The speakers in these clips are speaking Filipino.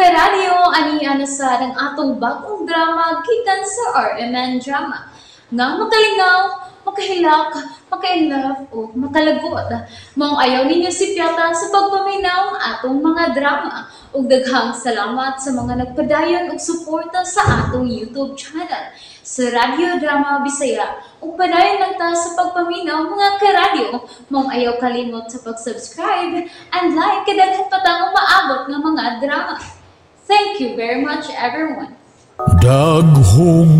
karadyo, ani sa ng atong bagong drama gikan sa RMN Drama. Nga makalingaw, makahilak, maka-inlove, o makalagot. Maong ayaw ninyo si Piata sa pagpaminaw ang atong mga drama. Ug daghang salamat sa mga nagpadayon ug suporta sa atong YouTube channel sa Radyo Drama Bisaya. Ug padayon lang ta sa pagpaminaw mga karadyo. Maong ayaw kalimot sa pag-subscribe and like kadaghan pa tang maabot nga mga drama. Thank you very much everyone. Daghong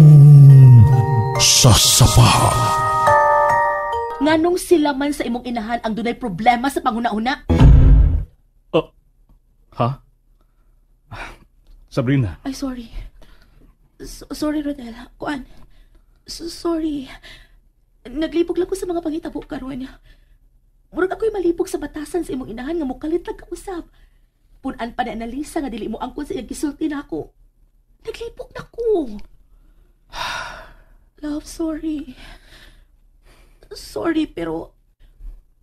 sasapa. Nganong sila man sa imong inahan ang dunay problema sa panguna-una? Ha? Sabrina. Ay, sorry. Sorry, Rodel. Kuan. Sorry. Naglipog lang ko sa mga pangitabo karon. Murag ako'y malipog sa batasan sa imong inahan nga mukalit lang kausap. Punan pa na analisa nga dili mo angkon sa iyang gisulti na ako. Naglipog na ko. Love, sorry. Sorry, pero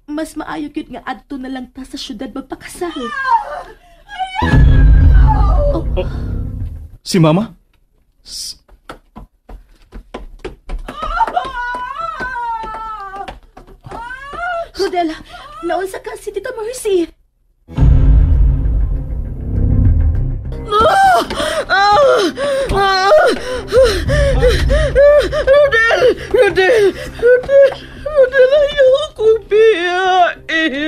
mas maayo yun nga adto na lang ta sa syudad magpakasal. Si Mama? Rodel, naunsa ka si Tita Mercy. Rodel, ayaw akong biya.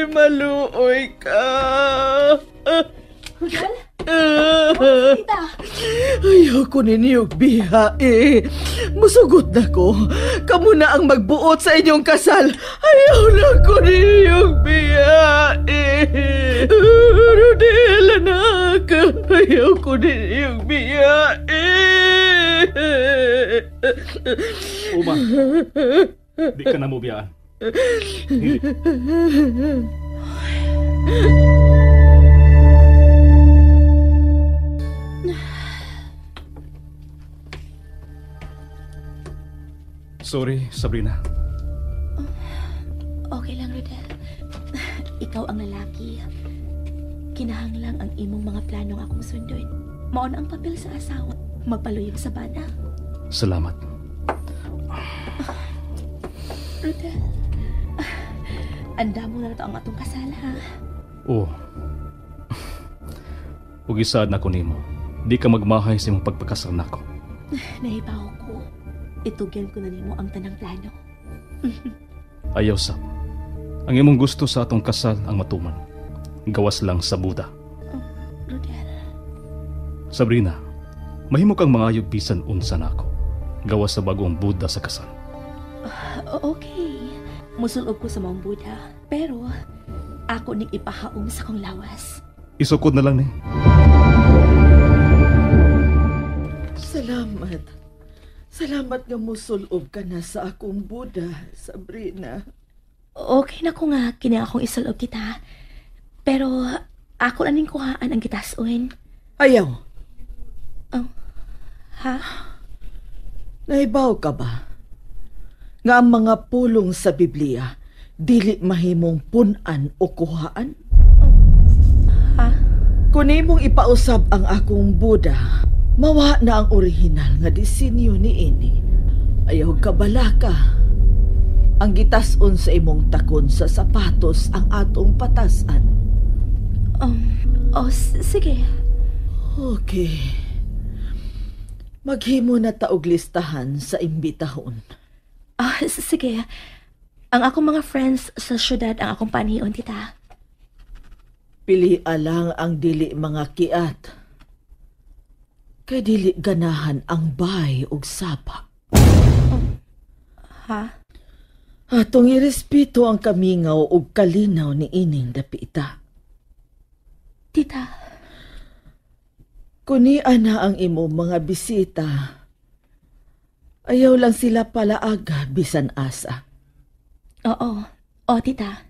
Maluoy ka. Rodel? Tita? Ayaw ko ninyong biha Musugot na ko. Kamu na ang magbuot sa inyong kasal. Ayaw na ko ninyong biha Rodel, anak. Ayaw ko ninyong biha Uma, di ka na mo biyaan. Hindi. Sorry, Sabrina. Okay lang, Rodel. Ikaw ang lalaki. Kinahanglang ang imong mga planong akong sundon. Maon ang papel sa asawa. Magpaluyog sa bana. Salamat. Rodel, anda mo na ito ang atong kasal, ha? Oo. Ug isaad na ko nimo. Di ka magmahay sa imong pagpakasal nako. Nahibaw ko. Itugyan ko na nimo ang tanang plano. Ayaw sa. Ang imong gusto sa atong kasal ang matuman. Gawas lang sa Buda. Rodel. Sabrina, mahimo kang mangayog bisan unsa nako. Gawas sa bagong Buda sa kasal. Okay. Musulob ko sa mga Buda. Pero, ako ning ipahaom sa kong lawas. Isukod na lang ni. Salamat. Salamat nga musulob ka na sa akong Buda, Sabrina. Okay na ko nga kini akong isulob kita. Pero, ako na ning kuhaan ang gitasun. Ayaw. Ha? Nahibaw ka ba? Nga ang mga pulong sa Biblia, dili mahimong punan o kuhaan? Ha? Kung imong ipausab ang akong Buda, mawa na ang orihinal nga disenyo ni ini. Ayaw ka bala ka. Ang gitason sa imong takon sa sapatos ang atong patasan. Sige. Okay. Maghimo na taog listahan sa imbitahon. Sige. Ang akong mga friends sa syudad ang akong panion, tita. Pili lang ang dili mga kiat. Kay dili ganahan ang bay ug sapa. Ha? Atong irespeto ang kamingaw ug kalinaw ni ining dapita. Tita. Kuni ana ang imo mga bisita. Ayaw lang sila palaaga bisan asa. Oo. Tita.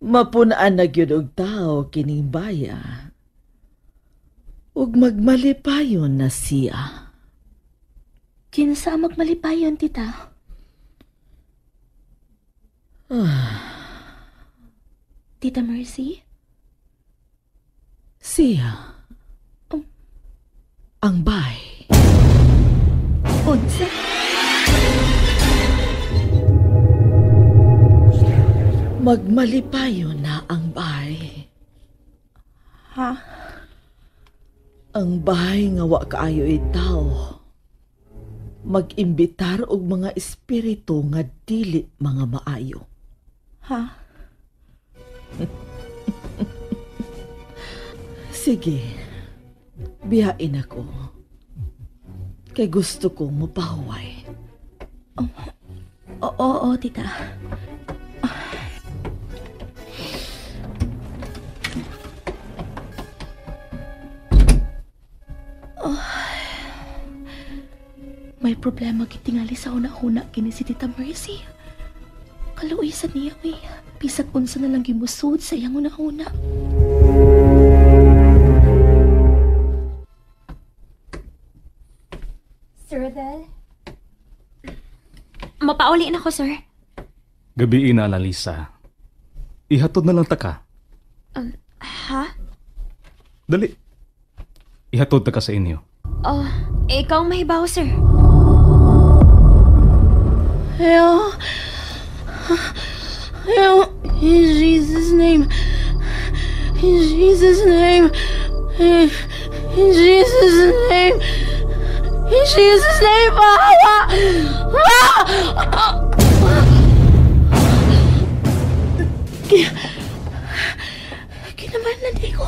Mapunaan na gyud og tao kining baya. Ug magmalipayon na siya. Kinsa magmalipayon, tita? Tita Mercy? Siya. Oh. Ang bay. Unsa? Magmalipayo na ang bay. Ha? Ang bay nga wa kaayo itaw. Mag-imbitar og mga espiritu nga dili mga maayo. Ha? Sige, biyain ako. Kay gusto kong mapahuway. Oo, tita. May problema gitingali sa una-una kini si Tita Mercy. Kaluisan niya, may bisag unsa na lang gimusud sa iyang una-una. Sir Rodel? Mapauli na ko, sir. Gabi na, Annalisa. Ihatod na lang ta ka. Ha? Dali. Ihatod ta ka sa inyo. Oh, ikaw ang mahibaw, sir. Hell, in Jesus' name, in Jesus' name, in Jesus' name, in Jesus' name, Bawa! Kinaman na di ko.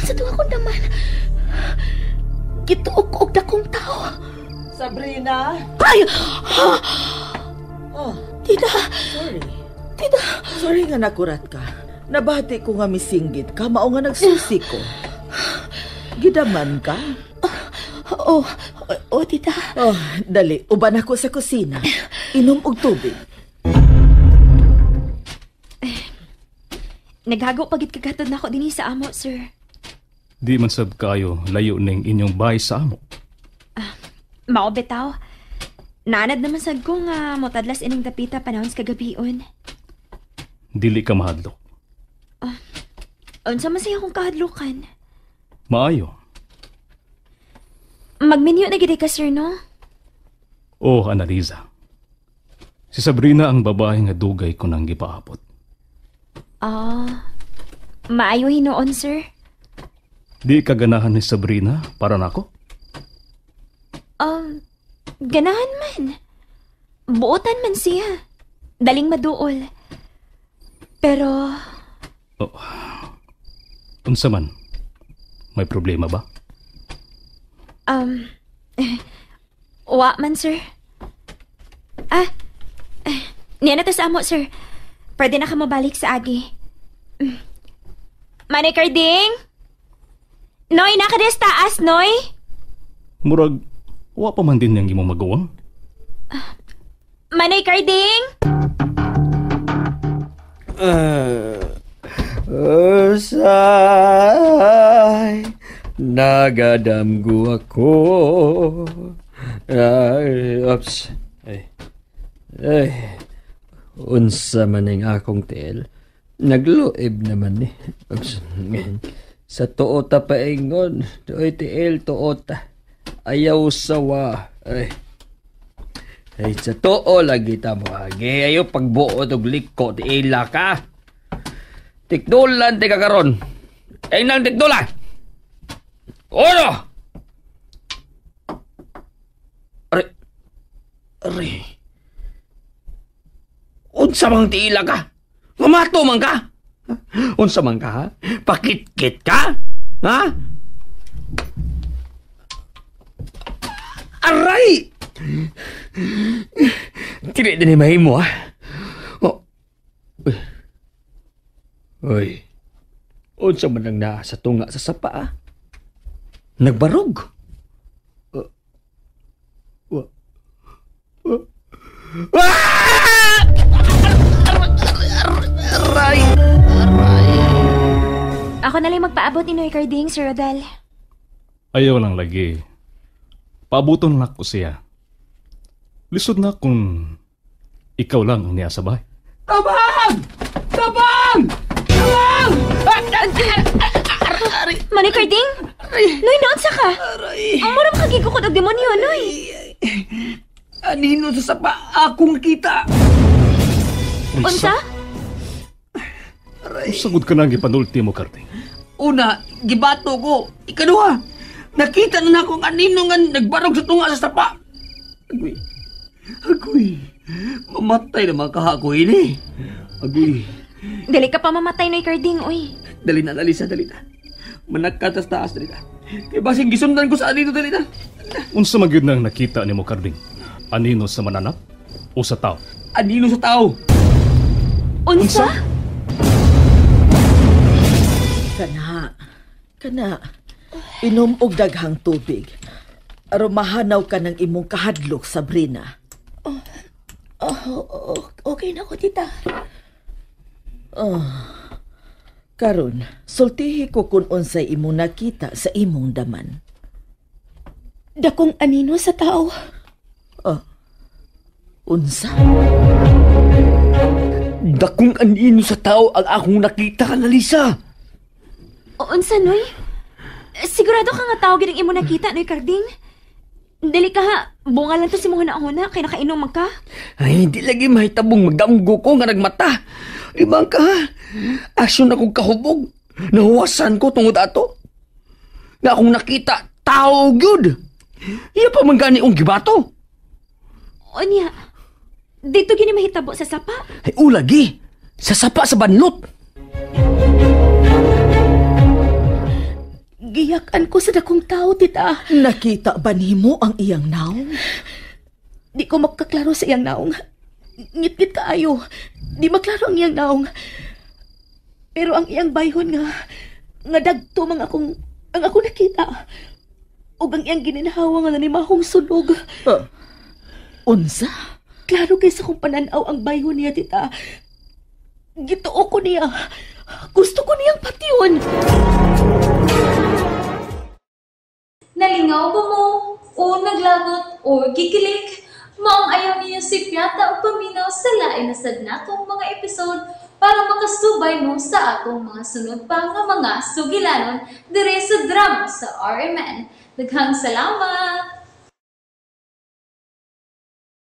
Sa tuwa ko naman, gituog-og na kong tao. Sabrina? Ay! Oh, Tita! sorry. Tita! Sorry nga nakurat ka. Nabati ko nga misinggit ka, mao nga nagsusi ko. Gidaman ka? Oo, tita. Oh, dali, uban ako sa kusina. Inom og tubig. Naghago pagit kagatod na ako din sa amo, sir. Di man sab kayo layo ning inyong bahay sa amo. Mao bitaw. Nanad naman sad ko nga motadlas ining dapita panahon sa kagabion. Dili ka mahadlok. Unsa man siya akong kahadlukan? Maayo. Magmenyo na gid ka, sir, no? Oh, Annalisa. Si Sabrina ang babae nga dugay ko nang gipaabot. Maayo hinoon, sir. Di ka ganahan ni Sabrina para nako? Ganahan man. Buotan man siya. Daling maduol. Pero, Oh. Unsa man? May problema ba? wa man, sir. Niya na to sa amo, sir. Pwede na ka mabalik sa agi. Manay Carding? Noy, nakades taas, Noy? Murag, wa pa man din niyang imong magawang. Manay Carding? Usay, nagadamgo ako. Ops. Unsa man ang akong tiil. Nagluib naman ni. Ops. Sa tuota paingon. Do'y tiil tuota. Ayaw sawa. Ay, sa tuo lagi tamo. Ayaw pagbuot og liko. Tiila ka. Tikdulan ti kakaron. Ay nang tikdulan. Ono! Ari. Unsa mang tiila ka? Mamato man ka? Unsa man ka, ha? Pakit-kit ka? Ha? Aray! Tiri din mahimo, ha? Oh. Uy. Unsa man ang naa sa tunga sa sapa, ha? Nagbarog. Aray! Ako na lang magpaabot ni Noy Carding, Sir Rodel. Ayaw lang lagi. Paabuton na ko siya. Lisod na kung ikaw lang ang niya sa bahay. Tabang! Tabang! Mani Carding? Noy, naunsa ka? Aray. Ang mura makagigukod og demonyo, Noy. Anino sa sapa akong kita. Unsa? Sagod ka nang ipanulti mo, Carding. Una, gibato ko. Ikaduha, nakita na akong anino nga nagbarog sa tunga sa sapa. Agoy. Mamatay naman kahagoy ni. Agoy. Dali ka pa mamatay, Noy Carding, uy. Dali na, Alisa, dali na. Managkatas taas, dali na. Kaya basing gisundan ko sa anino, dali na. Unsa man gyud nang nakita nimo, Carding? Anino sa mananap o sa tao? Anino sa tao. Unsa? Kana. Inom og daghang tubig. Aron mahanaw ka ng imong kahadlok, Sabrina. Okay na ko, tita. Karon, sultihi ko kung unsay imong nakita sa imong daman. Dakong anino sa tao. Unsa? Dakong anino sa tao ang akong nakita ka, Alisa. Unsa, Noy? Sigurado ka nga tao gid ang imo nakita, Noy Carding? Dali ka ha, bunga lang to si mga nauna, kay nakainom man ka. Ay, hindi lagi mahitabong magdamgo ko nga nagmata. Ibang ka ha. Aksyon akong kahubog. Nahuwasan ko tungod ato. Nga akong nakita, tao gyud. Iya pa man gani ang gibato. O niya, dito gini mahitabo sa sapa. Ay, ulagi. Sa sapa sa banlot. Giyakan ko sa dakong tao, tita. Nakita ba nimo ang iyang naong? Di ko makaklaro sa iyang naong. Ngit-ngit kaayo. Di maklaro ang iyang naong. Pero ang iyang bayhon nga dagto ang akong nakita. O ang iyang gininhawa nga nanimahong sunog. Unsa? Klaro kay sa kong pananaw ang bayhon niya, tita. Gituo ko niya. Gusto ko niyang patiyon. Nalingaw ba mo? O naglagot? O gikilik? Maong ayaw niya si Piata o paminaw sa lain na sad natong mga episode para makasubay mo sa atong mga sunod pa nga mga sugilanon dire sa drama sa RMN. Daghang salamat!